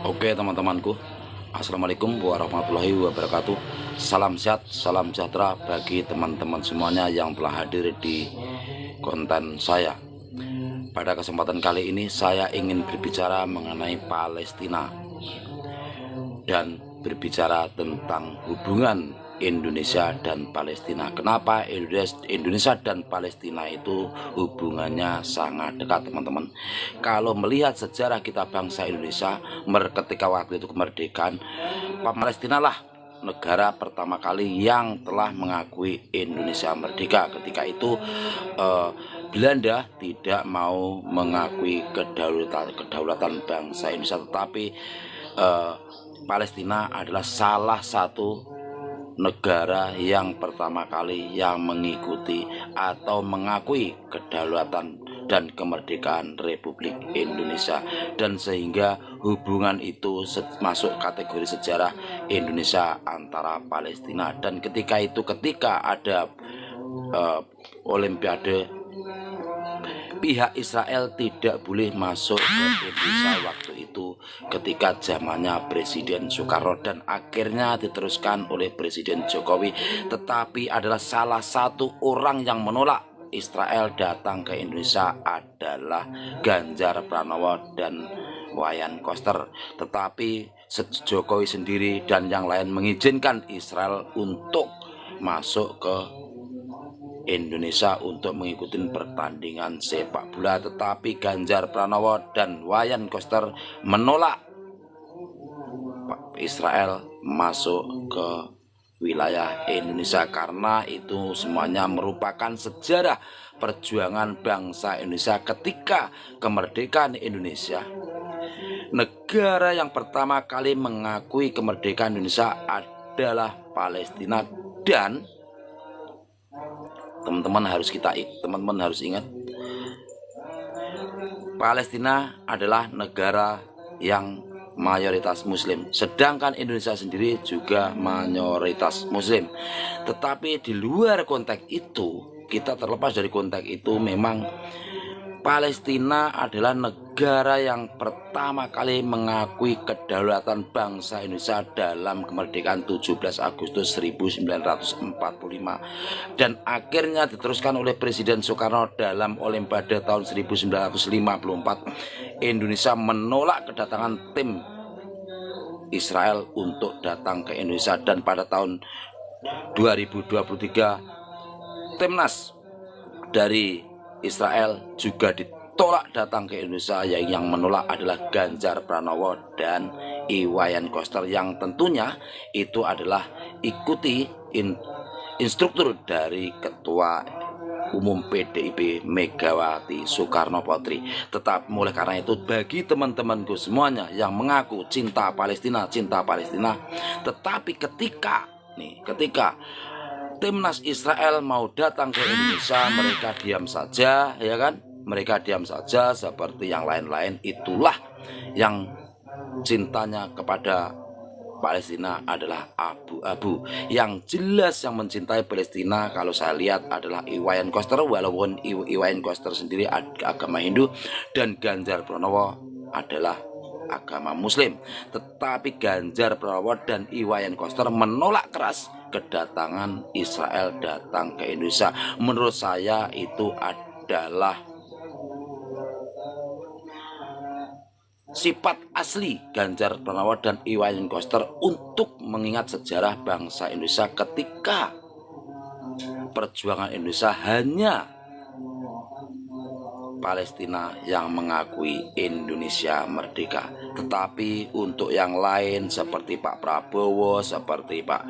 Oke teman-temanku, Assalamualaikum warahmatullahi wabarakatuh. Salam sehat, salam sejahtera bagi teman-teman semuanya yang telah hadir di konten saya. Pada kesempatan kali ini saya ingin berbicara mengenai Palestina dan berbicara tentang hubungan Indonesia dan Palestina. Kenapa Indonesia dan Palestina itu hubungannya sangat dekat, teman-teman? Kalau melihat sejarah kita bangsa Indonesia, ketika waktu itu kemerdekaan, Palestina lah negara pertama kali yang telah mengakui Indonesia merdeka. Ketika itu Belanda tidak mau mengakui kedaulatan bangsa Indonesia, tetapi Palestina adalah salah satu negara yang pertama kali yang mengikuti atau mengakui kedaulatan dan kemerdekaan Republik Indonesia, dan sehingga hubungan itu masuk kategori sejarah Indonesia antara Palestina. Dan ketika ada Olimpiade, pihak Israel tidak boleh masuk ke Indonesia waktu itu ketika zamannya Presiden Soekarno, dan akhirnya diteruskan oleh Presiden Jokowi. Tetapi adalah salah satu orang yang menolak Israel datang ke Indonesia adalah Ganjar Pranowo dan Wayan Koster. Tetapi Jokowi sendiri dan yang lain mengizinkan Israel untuk masuk ke Indonesia untuk mengikuti pertandingan sepak bola. Tetapi Ganjar Pranowo dan Wayan Koster menolak Israel masuk ke wilayah Indonesia, karena itu semuanya merupakan sejarah perjuangan bangsa Indonesia. Ketika kemerdekaan Indonesia, negara yang pertama kali mengakui kemerdekaan Indonesia adalah Palestina. Dan teman-teman harus ingat, Palestina adalah negara yang mayoritas Muslim, sedangkan Indonesia sendiri juga mayoritas Muslim. Tetapi di luar konteks itu, kita terlepas dari konteks itu, memang Palestina adalah negara yang pertama kali mengakui kedaulatan bangsa Indonesia dalam kemerdekaan 17 Agustus 1945, dan akhirnya diteruskan oleh Presiden Soekarno dalam Olimpiade tahun 1954. Indonesia menolak kedatangan tim Israel untuk datang ke Indonesia, dan pada tahun 2023 timnas dari Israel juga ditolak datang ke Indonesia. Yang menolak adalah Ganjar Pranowo dan Wayan Koster, yang tentunya itu adalah ikuti instruktur dari Ketua Umum PDIP Megawati Soekarno Putri. Tetap mulai karena itu, bagi teman-temanku semuanya yang mengaku cinta Palestina, tetapi ketika timnas Israel mau datang ke Indonesia, mereka diam saja, ya kan? Mereka diam saja seperti yang lain-lain. Itulah yang cintanya kepada Palestina adalah abu-abu. Yang jelas yang mencintai Palestina kalau saya lihat adalah Wayan Koster, walaupun Wayan Koster sendiri agama Hindu dan Ganjar Pranowo adalah agama Muslim. Tetapi Ganjar Pranowo dan Wayan Koster menolak keras kedatangan Israel datang ke Indonesia. Menurut saya itu adalah sifat asli Ganjar Pranowo dan Wayan Koster untuk mengingat sejarah bangsa Indonesia ketika perjuangan Indonesia hanya Palestina yang mengakui Indonesia merdeka. Tetapi untuk yang lain seperti Pak Prabowo, seperti Pak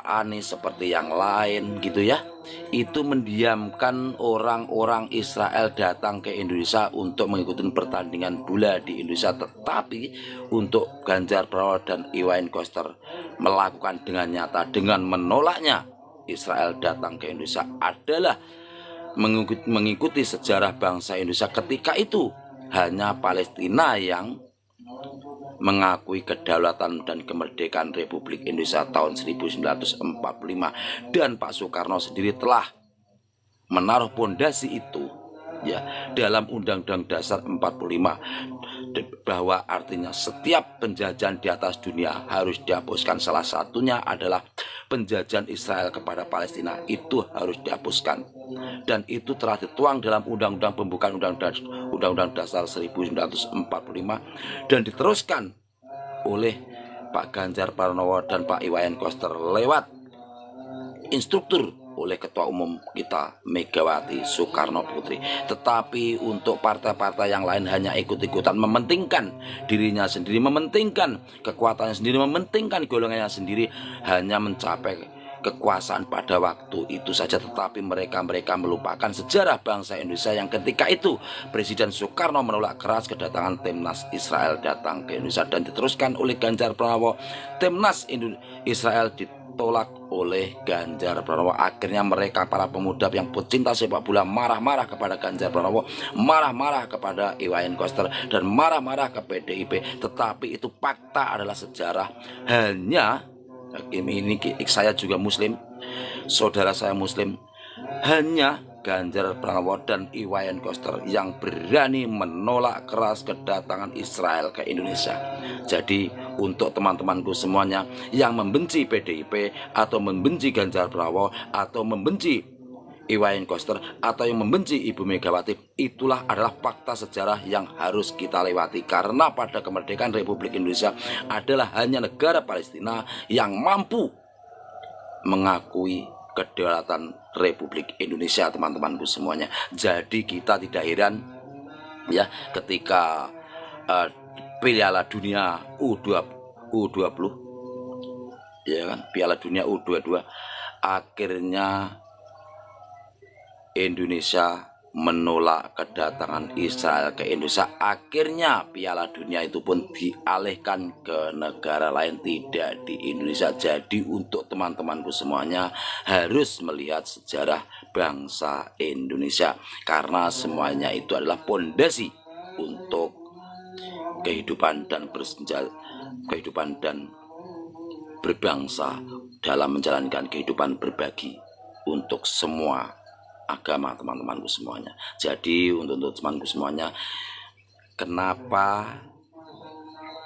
Anies, seperti yang lain gitu ya, itu mendiamkan orang-orang Israel datang ke Indonesia untuk mengikuti pertandingan bola di Indonesia. Tetapi untuk Ganjar Pranowo dan Wayan Koster melakukan dengan nyata, dengan menolaknya Israel datang ke Indonesia, adalah mengikuti sejarah bangsa Indonesia. Ketika itu hanya Palestina yang mengakui kedaulatan dan kemerdekaan Republik Indonesia tahun 1945, dan Pak Soekarno sendiri telah menaruh pondasi itu ya, dalam Undang-Undang Dasar 45, bahwa artinya setiap penjajahan di atas dunia harus dihapuskan. Salah satunya adalah penjajahan Israel kepada Palestina, itu harus dihapuskan, dan itu telah dituang dalam Undang-Undang Pembukaan Undang-Undang Dasar 1945 dan diteruskan oleh Pak Ganjar Pranowo dan Pak Iwayan Koster lewat instruktur oleh Ketua Umum kita Megawati Soekarno Putri. Tetapi untuk partai-partai yang lain hanya ikut-ikutan mementingkan dirinya sendiri, mementingkan kekuatannya sendiri, mementingkan golongannya sendiri, hanya mencapai kekuasaan pada waktu itu saja. Tetapi mereka melupakan sejarah bangsa Indonesia yang ketika itu Presiden Soekarno menolak keras kedatangan timnas Israel datang ke Indonesia, dan diteruskan oleh Ganjar Pranowo. Timnas Israel ditolak oleh Ganjar Pranowo. Akhirnya mereka, para pemuda yang pecinta sepak bola, marah-marah kepada Ganjar Pranowo, marah-marah kepada Iwayan Koster, dan marah-marah ke PDIP. Tetapi itu fakta, adalah sejarah. Hanya ini saya juga Muslim, saudara saya Muslim, hanya Ganjar Pranowo dan Iwayan Koster yang berani menolak keras kedatangan Israel ke Indonesia. Jadi untuk teman-temanku semuanya yang membenci PDIP atau membenci Ganjar Pranowo atau membenci Iwayan Koster atau yang membenci Ibu Megawati, itulah adalah fakta sejarah yang harus kita lewati. Karena pada kemerdekaan Republik Indonesia adalah hanya negara Palestina yang mampu mengakui kedaulatan Republik Indonesia, teman-temanku semuanya. Jadi kita tidak heran ya ketika Piala Dunia U20 ya kan, Piala Dunia U22 akhirnya Indonesia menolak kedatangan Israel ke Indonesia. Akhirnya Piala Dunia itu pun dialihkan ke negara lain, tidak di Indonesia. Jadi untuk teman-temanku semuanya harus melihat sejarah bangsa Indonesia, karena semuanya itu adalah pondasi untuk kehidupan dan berbangsa dalam menjalankan kehidupan berbagi untuk semua agama, teman-temanku semuanya. Jadi untuk temanku semuanya, kenapa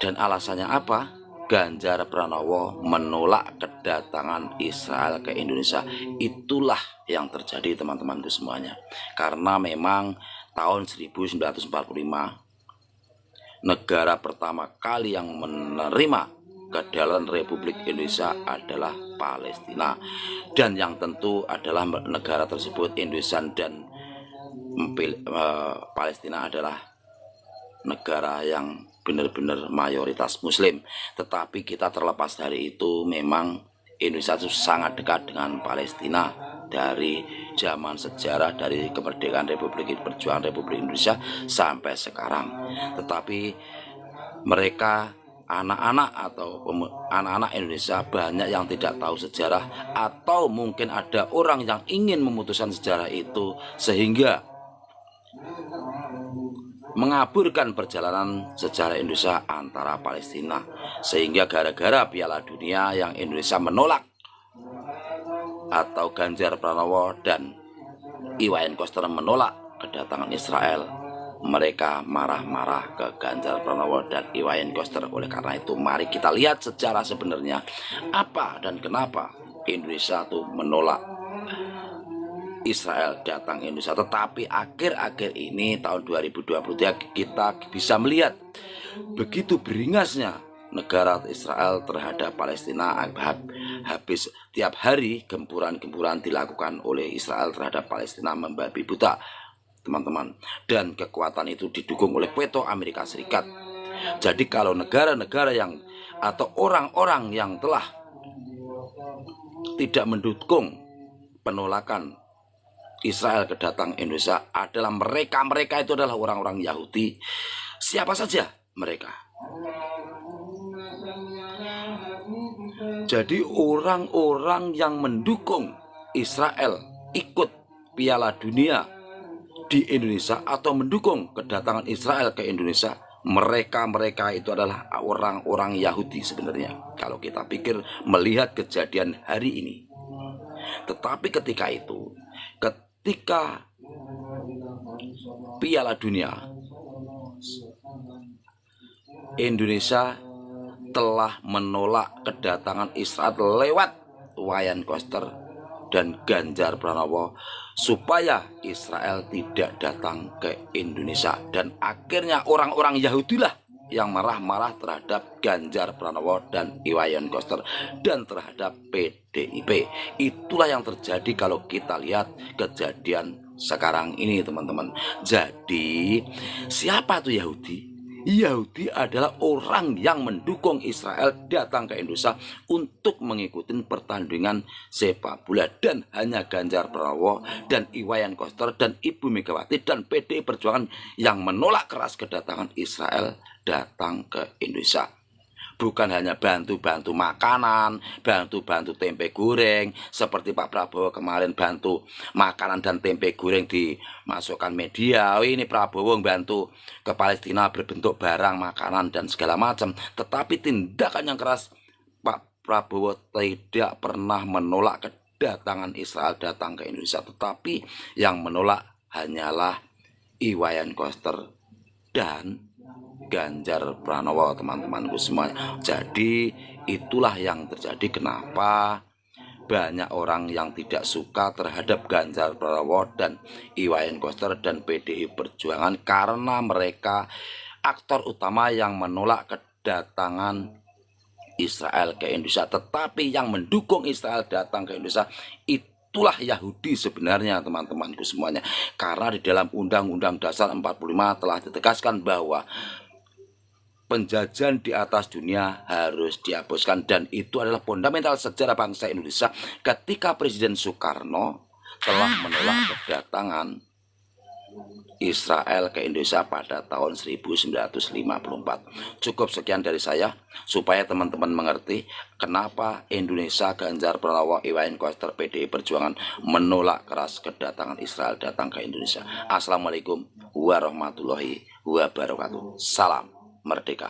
dan alasannya apa Ganjar Pranowo menolak kedatangan Israel ke Indonesia? Itulah yang terjadi, teman-temanku semuanya. Karena memang tahun 1945 negara pertama kali yang menerima kedaulatan Republik Indonesia adalah Palestina, dan yang tentu adalah negara tersebut, Indonesia dan Palestina adalah negara yang benar-benar mayoritas Muslim. Tetapi kita terlepas dari itu, memang Indonesia itu sangat dekat dengan Palestina dari zaman sejarah, dari kemerdekaan Republik Perjuangan Republik Indonesia sampai sekarang. Tetapi mereka, anak-anak atau anak-anak Indonesia, banyak yang tidak tahu sejarah, atau mungkin ada orang yang ingin memutuskan sejarah itu sehingga mengaburkan perjalanan sejarah Indonesia antara Palestina. Sehingga gara-gara Piala Dunia yang Indonesia menolak, atau Ganjar Pranowo dan Iwayan Koster menolak kedatangan Israel, mereka marah-marah ke Ganjar Pranowo dan Iwayan Koster. Oleh karena itu, mari kita lihat sejarah sebenarnya apa dan kenapa Indonesia tuh menolak Israel datang Indonesia. Tetapi akhir-akhir ini tahun 2023 kita bisa melihat begitu beringasnya negara Israel terhadap Palestina. Habis tiap hari gempuran-gempuran dilakukan oleh Israel terhadap Palestina membabi buta, teman-teman, dan kekuatan itu didukung oleh veto Amerika Serikat. Jadi kalau negara-negara yang atau orang-orang yang telah tidak mendukung penolakan Israel kedatang Indonesia adalah mereka itu adalah orang-orang Yahudi, siapa saja mereka. Jadi orang-orang yang mendukung Israel ikut Piala Dunia di Indonesia atau mendukung kedatangan Israel ke Indonesia, mereka itu adalah orang-orang Yahudi sebenarnya, kalau kita pikir melihat kejadian hari ini. Tetapi ketika Piala Dunia, Indonesia telah menolak kedatangan Israel lewat Wayan Koster dan Ganjar Pranowo supaya Israel tidak datang ke Indonesia. Dan akhirnya orang-orang Yahudi lah yang marah-marah terhadap Ganjar Pranowo dan Wayan Koster dan terhadap PDIP. Itulah yang terjadi kalau kita lihat kejadian sekarang ini, teman-teman. Jadi siapa tuh Yahudi? Yahudi adalah orang yang mendukung Israel datang ke Indonesia untuk mengikuti pertandingan sepak bola, dan hanya Ganjar Pranowo dan Wayan Koster dan Ibu Megawati dan PDI Perjuangan yang menolak keras kedatangan Israel datang ke Indonesia. Bukan hanya bantu-bantu makanan, bantu-bantu tempe goreng, seperti Pak Prabowo kemarin bantu makanan dan tempe goreng dimasukkan media. Oh, ini Prabowo bantu ke Palestina berbentuk barang, makanan, dan segala macam. Tetapi tindakan yang keras, Pak Prabowo tidak pernah menolak kedatangan Israel datang ke Indonesia. Tetapi yang menolak hanyalah Wayan Koster dan Ganjar Pranowo, teman-temanku semuanya. Jadi itulah yang terjadi kenapa banyak orang yang tidak suka terhadap Ganjar Pranowo dan Wayan Koster dan PDI Perjuangan, karena mereka aktor utama yang menolak kedatangan Israel ke Indonesia. Tetapi yang mendukung Israel datang ke Indonesia itulah Yahudi sebenarnya, teman-temanku semuanya. Karena di dalam Undang-Undang Dasar 45 telah ditegaskan bahwa penjajahan di atas dunia harus dihapuskan, dan itu adalah fundamental sejarah bangsa Indonesia ketika Presiden Soekarno telah menolak kedatangan Israel ke Indonesia pada tahun 1954. Cukup sekian dari saya supaya teman-teman mengerti kenapa Indonesia, Ganjar Pranowo, Wayan Koster, PDI Perjuangan menolak keras kedatangan Israel datang ke Indonesia. Assalamualaikum warahmatullahi wabarakatuh. Salam merdeka.